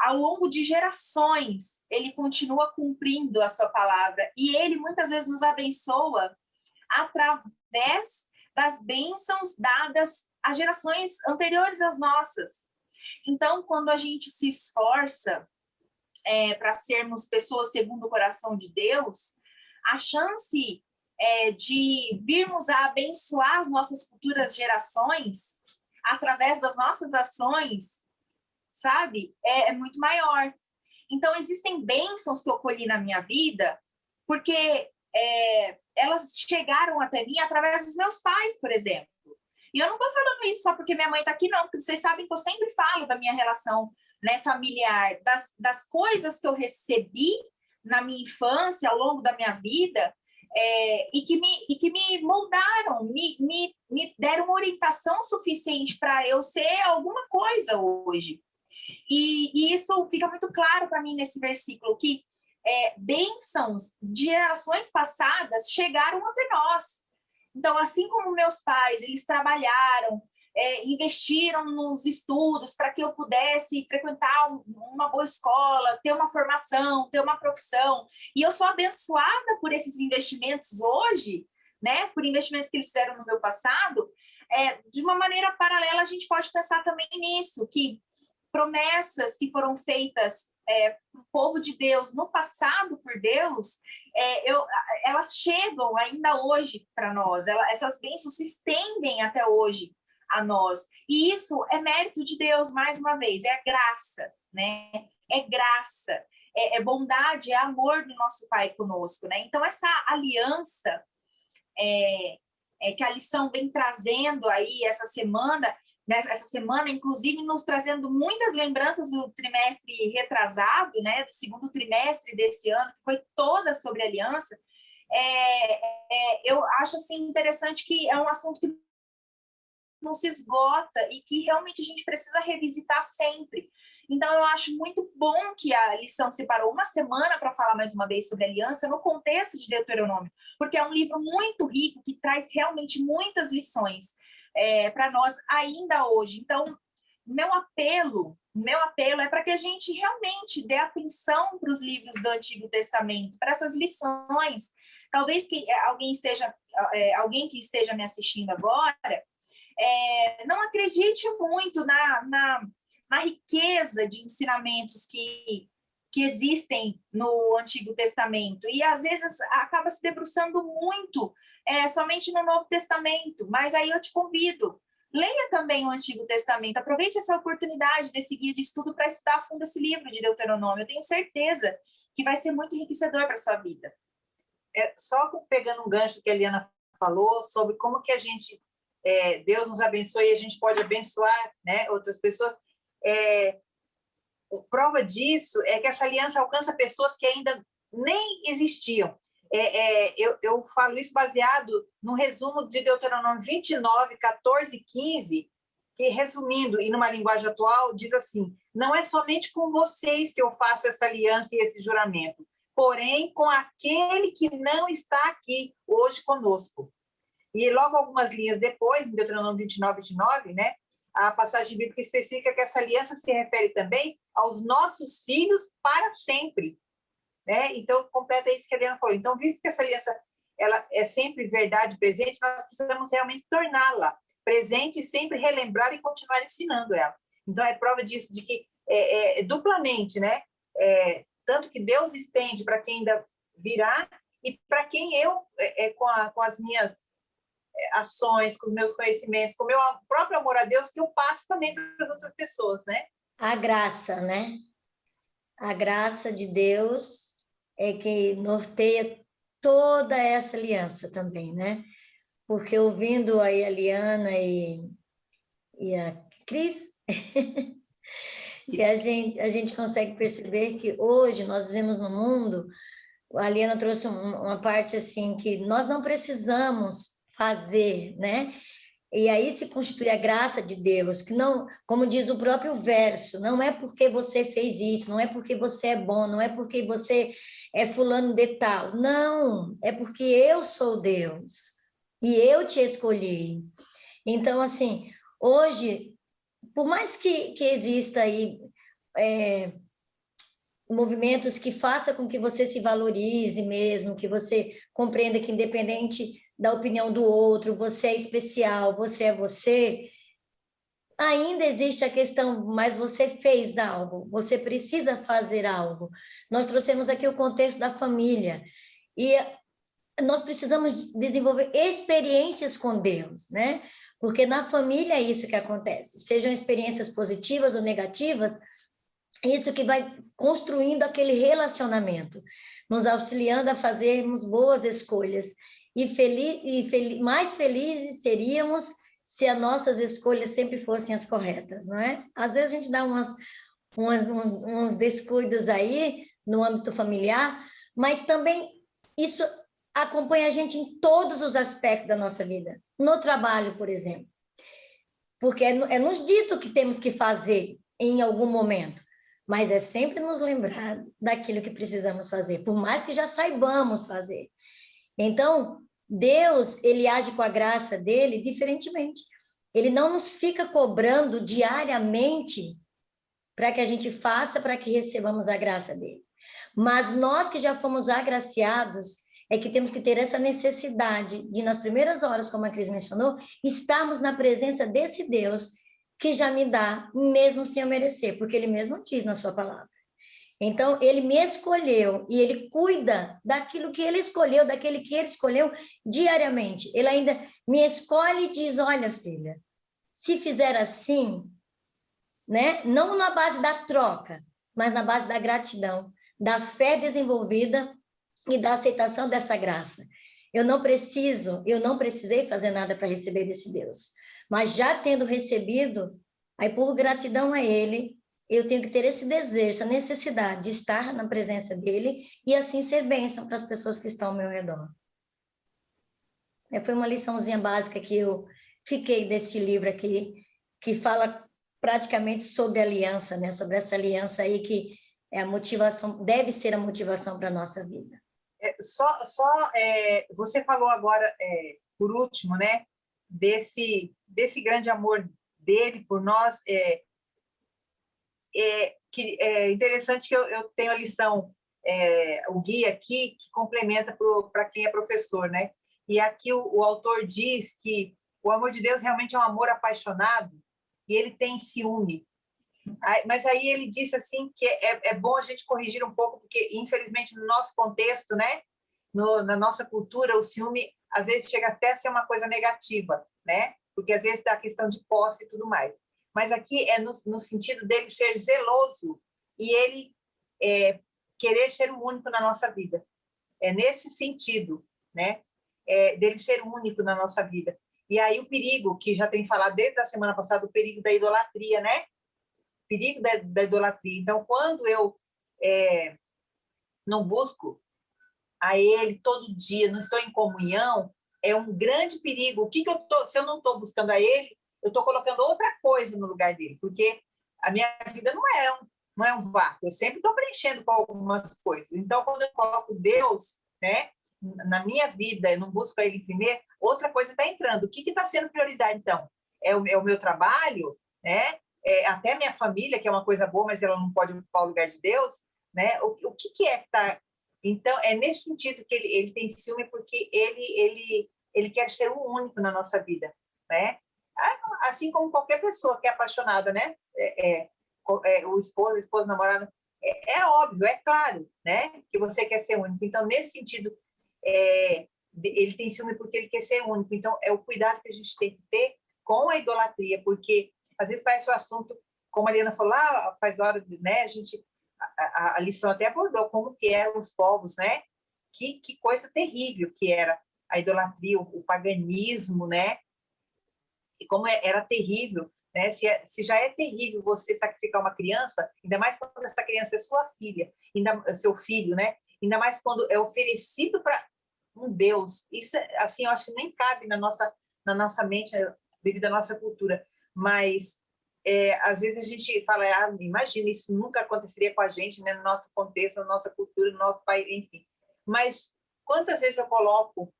ao longo de gerações, ele continua cumprindo a sua palavra. E ele muitas vezes nos abençoa através das bênçãos dadas a gerações anteriores às nossas. Então, quando a gente se esforça para sermos pessoas segundo o coração de Deus, a chance de virmos a abençoar as nossas futuras gerações através das nossas ações, sabe, é muito maior. Então, existem bênçãos que eu colhi na minha vida porque elas chegaram até mim através dos meus pais, por exemplo. E eu não estou falando isso só porque minha mãe está aqui, não, porque vocês sabem que eu sempre falo da minha relação, né, familiar, das coisas que eu recebi na minha infância, ao longo da minha vida, e que me moldaram, me deram uma orientação suficiente para eu ser alguma coisa hoje. E isso fica muito claro para mim nesse versículo, que bênçãos de gerações passadas chegaram até nós. Então, assim como meus pais, eles trabalharam, investiram nos estudos para que eu pudesse frequentar uma boa escola, ter uma formação, ter uma profissão. E eu sou abençoada por esses investimentos hoje, né? Por investimentos que eles fizeram no meu passado. De uma maneira paralela, a gente pode pensar também nisso, que promessas que foram feitas para o povo de Deus no passado por Deus, elas chegam ainda hoje para nós. Essas bênçãos se estendem até hoje a nós. E isso é mérito de Deus, mais uma vez, é graça, né? É graça, é bondade, é amor do nosso Pai conosco, né? Então, essa aliança que a lição vem trazendo aí essa semana essa semana, inclusive nos trazendo muitas lembranças do trimestre retrasado, né, do segundo trimestre desse ano, que foi toda sobre aliança. Eu acho assim, interessante que é um assunto que não se esgota e que realmente a gente precisa revisitar sempre. Então, eu acho muito bom que a lição separou uma semana para falar mais uma vez sobre aliança no contexto de Deuteronômio, porque é um livro muito rico que traz realmente muitas lições para nós ainda hoje. Então, meu apelo é para que a gente realmente dê atenção para os livros do Antigo Testamento, para essas lições. Talvez que alguém que esteja me assistindo agora não acredite muito na riqueza de ensinamentos que existem no Antigo Testamento, e às vezes acaba se debruçando muito somente no Novo Testamento, mas aí eu te convido, leia também o Antigo Testamento, aproveite essa oportunidade desse guia de estudo para estudar a fundo esse livro de Deuteronômio. Eu tenho certeza que vai ser muito enriquecedor para a sua vida. Só pegando um gancho que a Eliana falou sobre como que a gente, Deus nos abençoe e a gente pode abençoar, né, outras pessoas. Prova disso é que essa aliança alcança pessoas que ainda nem existiam. Eu falo isso baseado no resumo de Deuteronômio 29, 14 e 15, que, resumindo, e numa linguagem atual, diz assim: não é somente com vocês que eu faço essa aliança e esse juramento, porém com aquele que não está aqui hoje conosco. E logo algumas linhas depois, em Deuteronômio 29, 29, né, a passagem bíblica especifica que essa aliança se refere também aos nossos filhos para sempre, né? Então, completa isso que a Eliana falou. Então, visto que essa aliança ela é sempre verdade presente, nós precisamos realmente torná-la presente e sempre relembrar e continuar ensinando ela. Então, é prova disso, de que duplamente, né? Tanto que Deus estende para quem ainda virá e para quem eu, com as minhas ações, com os meus conhecimentos, com o meu próprio amor a Deus, que eu passo também para as outras pessoas, né? A graça, né? A graça de Deus é que norteia toda essa aliança também, né? Porque ouvindo aí a Liana e a Cris, que a gente consegue perceber que hoje nós vivemos no mundo, a Liana trouxe uma parte assim que nós não precisamos fazer, né? E aí se constitui a graça de Deus, que não, como diz o próprio verso, não é porque você fez isso, não é porque você é bom, não é porque você é fulano de tal, não, é porque eu sou Deus e eu te escolhi. Então, assim, hoje, por mais que exista aí movimentos que façam com que você se valorize mesmo, que você compreenda que independente da opinião do outro, você é especial, você é você, ainda existe a questão, mas você fez algo, você precisa fazer algo. Nós trouxemos aqui o contexto da família, e nós precisamos desenvolver experiências com Deus, né? Porque na família é isso que acontece, sejam experiências positivas ou negativas, isso que vai construindo aquele relacionamento, nos auxiliando a fazermos boas escolhas. E mais felizes seríamos se as nossas escolhas sempre fossem as corretas, não é? Às vezes a gente dá uns descuidos aí no âmbito familiar, mas também isso acompanha a gente em todos os aspectos da nossa vida. No trabalho, por exemplo. Porque é nos dito que temos que fazer em algum momento, mas é sempre nos lembrar daquilo que precisamos fazer, por mais que já saibamos fazer. Então, Deus, ele age com a graça dele diferentemente. Ele não nos fica cobrando diariamente para que a gente faça, para que recebamos a graça dele. Mas nós que já fomos agraciados, é que temos que ter essa necessidade de, nas primeiras horas, como a Cris mencionou, estarmos na presença desse Deus que já me dá, mesmo sem eu merecer, porque ele mesmo diz na sua palavra. Então, ele me escolheu e ele cuida daquilo que ele escolheu, daquele que ele escolheu diariamente. Ele ainda me escolhe e diz, olha, filha, se fizer assim, né? Não na base da troca, mas na base da gratidão, da fé desenvolvida e da aceitação dessa graça. Eu não precisei fazer nada para receber desse Deus, Mas já tendo recebido, aí por gratidão a Ele, eu tenho que ter esse desejo, essa necessidade de estar na presença dEle e assim ser bênção para as pessoas que estão ao meu redor. Foi uma liçãozinha básica que eu fiquei desse livro aqui, que fala praticamente sobre aliança, né? Sobre essa aliança aí que é a motivação, deve ser a motivação para a nossa vida. Você falou agora, por último, né? Desse grande amor dele por nós. Que é interessante que eu tenho a lição, o guia aqui, que complementa para quem é professor, né? E aqui o autor diz que o amor de Deus realmente é um amor apaixonado e ele tem ciúme. Mas aí ele disse assim que é bom a gente corrigir um pouco, porque infelizmente no nosso contexto, né? Na nossa cultura, o ciúme às vezes chega até a ser uma coisa negativa, né? Porque às vezes dá a questão de posse e tudo mais. Mas aqui é no sentido dele ser zeloso e ele querer ser o único na nossa vida. É nesse sentido, né? Dele ser o único na nossa vida. E aí o perigo, que já tem falado desde a semana passada, o perigo da idolatria, né? O perigo da idolatria. Então, quando eu não busco a Ele todo dia, não estou em comunhão, é um grande perigo. Se eu não estou buscando a Ele, eu estou colocando outra coisa no lugar dele, porque a minha vida não é um vácuo, eu sempre estou preenchendo com algumas coisas. Então, quando eu coloco Deus, né, na minha vida, eu não busco Ele primeiro, outra coisa está entrando. O que está sendo prioridade, então? É o meu trabalho, né? Até a minha família, que é uma coisa boa, mas ela não pode ocupar o lugar de Deus, né? O que é que está... Então, é nesse sentido que ele tem ciúme, porque ele quer ser o único na nossa vida, né? Assim como qualquer pessoa que é apaixonada, né? O esposo, namorado, é óbvio, é claro, né? Que você quer ser único. Então, nesse sentido, ele tem ciúme porque ele quer ser único. Então, é o cuidado que a gente tem que ter com a idolatria, porque às vezes parece um assunto, como a Eliana falou, faz hora, né? A lição até abordou como que eram os povos, né? Que coisa terrível que era a idolatria, o paganismo, né? E como era terrível, né? Se já é terrível você sacrificar uma criança, ainda mais quando essa criança é sua filha, seu filho, né? Ainda mais quando é oferecido para um Deus. Isso, assim, eu acho que nem cabe na nossa mente, devido à nossa cultura. Mas, às vezes a gente fala, imagina, isso nunca aconteceria com a gente, né? No nosso contexto, na nossa cultura, no nosso país, enfim. Mas quantas vezes eu coloco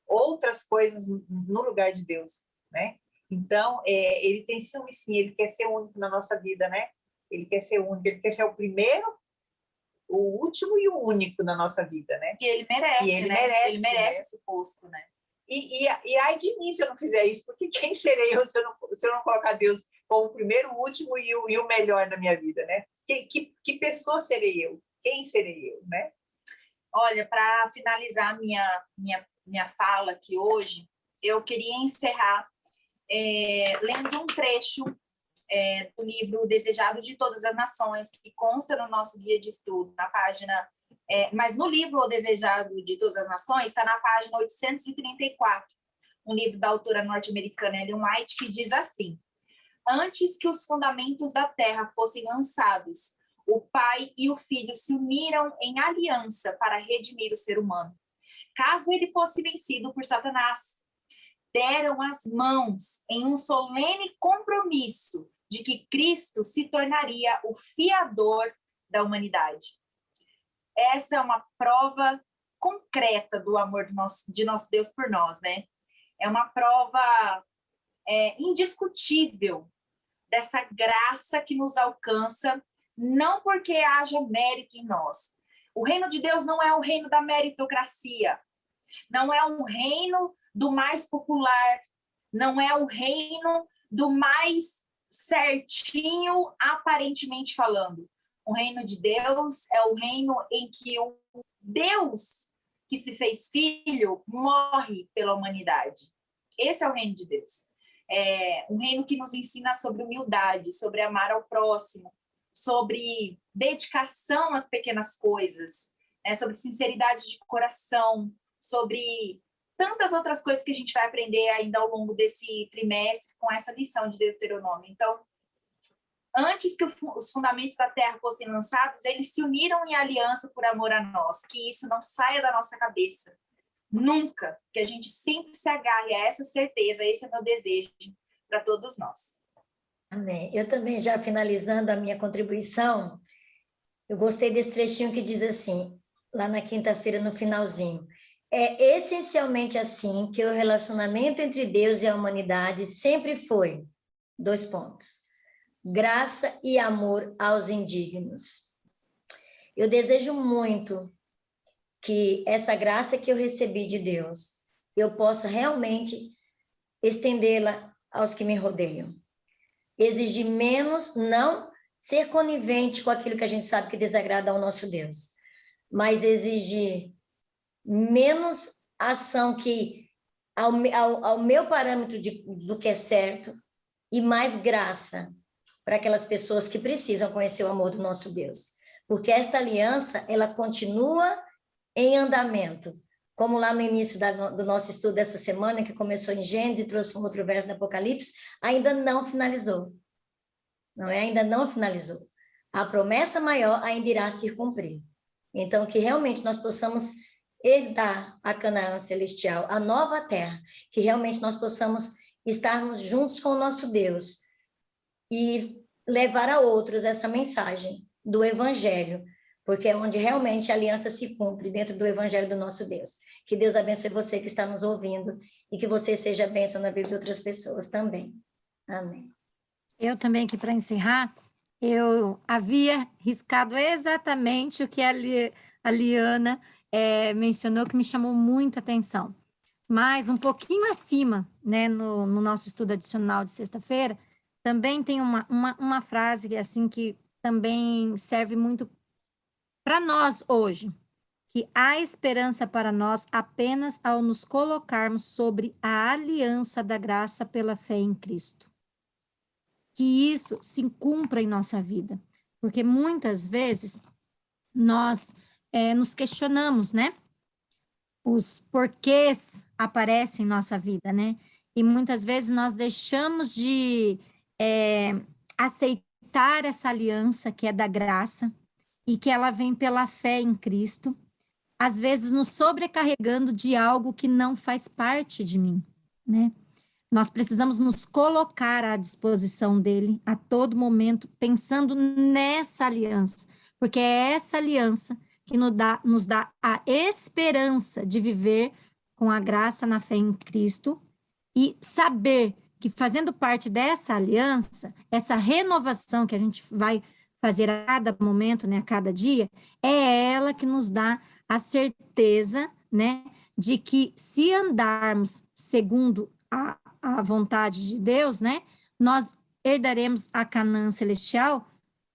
outras coisas no lugar de Deus, né? Então, ele tem ciúme, sim, ele quer ser único na nossa vida, né? Ele quer ser único, ele quer ser o primeiro, o último e o único na nossa vida, né? E ele merece, né? Ele merece, né? Esse posto, né? E ai de mim se eu não fizer isso, porque quem serei eu se eu não colocar Deus como o primeiro, o último e o melhor na minha vida, né? Que pessoa serei eu? Quem serei eu, né? Olha, para finalizar minha fala aqui hoje, eu queria encerrar lendo um trecho do livro O Desejado de Todas as Nações, que consta no nosso guia de estudo, na página... mas no livro O Desejado de Todas as Nações está na página 834, um livro da autora norte-americana Ellen White, que diz assim: antes que os fundamentos da terra fossem lançados, o Pai e o Filho se uniram em aliança para redimir o ser humano. Caso ele fosse vencido por Satanás, deram as mãos em um solene compromisso de que Cristo se tornaria o fiador da humanidade. Essa é uma prova concreta do amor de nosso Deus por nós, né? É uma prova indiscutível dessa graça que nos alcança, não porque haja mérito em nós. O reino de Deus não é o reino da meritocracia, não é um reino do mais popular, não é o reino do mais certinho, aparentemente falando. O reino de Deus é o reino em que o Deus que se fez filho morre pela humanidade. Esse é o reino de Deus. É um reino que nos ensina sobre humildade, sobre amar ao próximo, sobre dedicação às pequenas coisas, sobre sinceridade de coração, sobre tantas outras coisas que a gente vai aprender ainda ao longo desse trimestre com essa lição de Deuteronômio. Então, antes que os fundamentos da terra fossem lançados, eles se uniram em aliança por amor a nós, que isso não saia da nossa cabeça, nunca, que a gente sempre se agarre a essa certeza, esse é o meu desejo para todos nós. Amém. Eu também, já finalizando a minha contribuição, eu gostei desse trechinho que diz assim, lá na quinta-feira, no finalzinho, é essencialmente assim que o relacionamento entre Deus e a humanidade sempre foi, 2 pontos, graça e amor aos indignos. Eu desejo muito que essa graça que eu recebi de Deus, eu possa realmente estendê-la aos que me rodeiam. Exigir menos, não ser conivente com aquilo que a gente sabe que desagrada ao nosso Deus, mas exigir menos ação que ao meu parâmetro do que é certo e mais graça para aquelas pessoas que precisam conhecer o amor do nosso Deus. Porque esta aliança, ela continua em andamento. Como lá no início do nosso estudo dessa semana, que começou em Gênesis e trouxe um outro verso do Apocalipse, ainda não finalizou. Não é? Ainda não finalizou. A promessa maior ainda irá se cumprir. Então, que realmente nós possamos herdar a Canaã celestial, a nova terra, que realmente nós possamos estarmos juntos com o nosso Deus, e levar a outros essa mensagem do Evangelho, porque é onde realmente a aliança se cumpre dentro do Evangelho do nosso Deus. Que Deus abençoe você que está nos ouvindo e que você seja bênção na vida de outras pessoas também. Amém. Eu também aqui para encerrar, eu havia riscado exatamente o que a Liana mencionou, que me chamou muita atenção. Mas um pouquinho acima, né, no nosso estudo adicional de sexta-feira, também tem uma frase assim, que também serve muito para nós hoje, que há esperança para nós apenas ao nos colocarmos sobre a aliança da graça pela fé em Cristo. Que isso se cumpra em nossa vida, porque muitas vezes nós nos questionamos, né? Os porquês aparecem em nossa vida, né? E muitas vezes nós deixamos de aceitar essa aliança que é da graça e que ela vem pela fé em Cristo, às vezes nos sobrecarregando de algo que não faz parte de mim, né? Nós precisamos nos colocar à disposição dele a todo momento, pensando nessa aliança, porque é essa aliança que nos dá a esperança de viver com a graça na fé em Cristo e saber que fazendo parte dessa aliança, essa renovação que a gente vai fazer a cada momento, né, a cada dia, é ela que nos dá a certeza, né, de que se andarmos segundo a vontade de Deus, né, nós herdaremos a Canaã celestial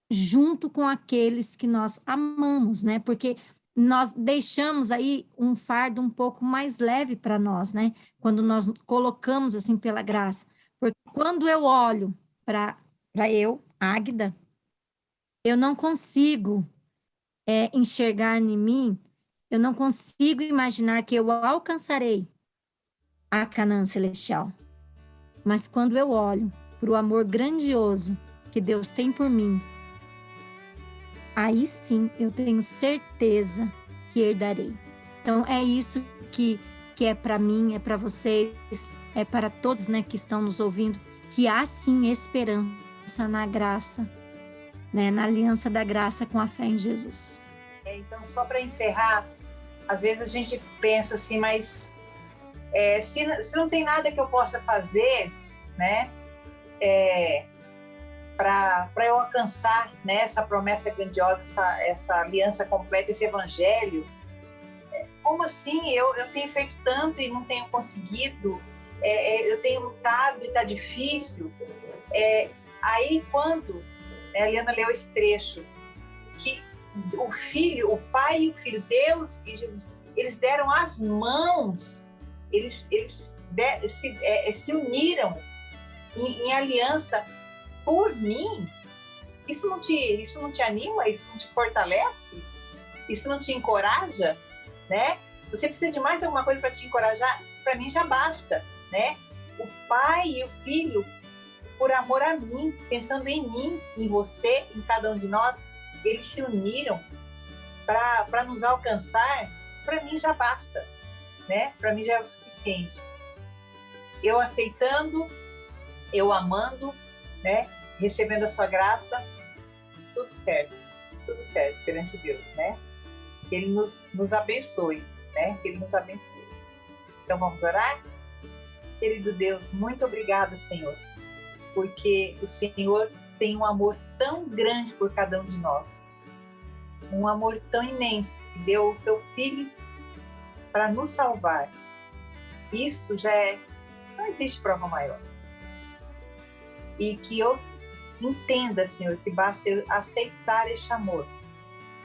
junto com aqueles que nós amamos, né, porque nós deixamos aí um fardo um pouco mais leve para nós, né, quando nós colocamos assim pela graça, porque quando eu olho para eu, Águida, eu não consigo enxergar em mim, eu não consigo imaginar que eu alcançarei a Canaã celestial. Mas quando eu olho para o amor grandioso que Deus tem por mim, aí sim eu tenho certeza que herdarei. Então é isso que é para mim, é para vocês, é para todos, né, que estão nos ouvindo, que há sim esperança na graça, né, na aliança da graça com a fé em Jesus. Então, só para encerrar, às vezes a gente pensa assim, mas se não tem nada que eu possa fazer, né, para eu alcançar, né, essa promessa grandiosa, essa aliança completa, esse evangelho, como assim? Eu tenho feito tanto e não tenho conseguido, eu tenho lutado e está difícil. Aí quando a Liana leu esse trecho, que o Pai e o Filho, Deus e Jesus, eles deram as mãos, eles se uniram em aliança por mim. Isso não te anima? Isso não te fortalece? Isso não te encoraja? Né? Você precisa de mais alguma coisa para te encorajar? para mim já basta, né? O Pai e o Filho, por amor a mim, pensando em mim, em você, em cada um de nós, eles se uniram para nos alcançar. Para mim já basta, né? Para mim já é o suficiente. Eu aceitando, eu amando, né? Recebendo a sua graça, tudo certo perante Deus, né? Que Ele nos abençoe, né? Que Ele nos abençoe. Então vamos orar? Querido Deus, muito obrigada, Senhor, porque o Senhor tem um amor tão grande por cada um de nós, um amor tão imenso, que deu o seu Filho para nos salvar. Isso já não existe prova maior. E que eu entenda, Senhor, que basta eu aceitar este amor,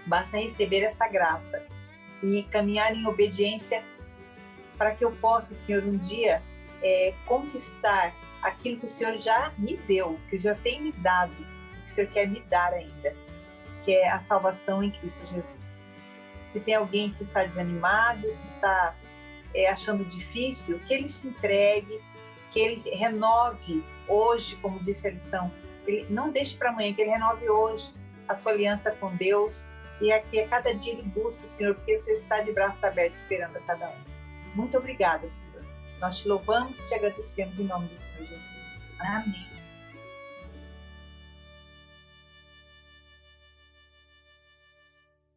basta receber essa graça e caminhar em obediência para que eu possa, Senhor, um dia conquistar aquilo que o Senhor já me deu, que o Senhor tem me dado, que o Senhor quer me dar ainda, que é a salvação em Cristo Jesus. Se tem alguém que está desanimado, que está achando difícil, que ele se entregue, que ele renove hoje, como disse a lição, ele não deixe para amanhã, que ele renove hoje a sua aliança com Deus, e aqui a cada dia ele busca o Senhor, porque o Senhor está de braços abertos esperando a cada um. Muito obrigada, Senhor. Nós te louvamos e te agradecemos em nome do Senhor Jesus. Amém.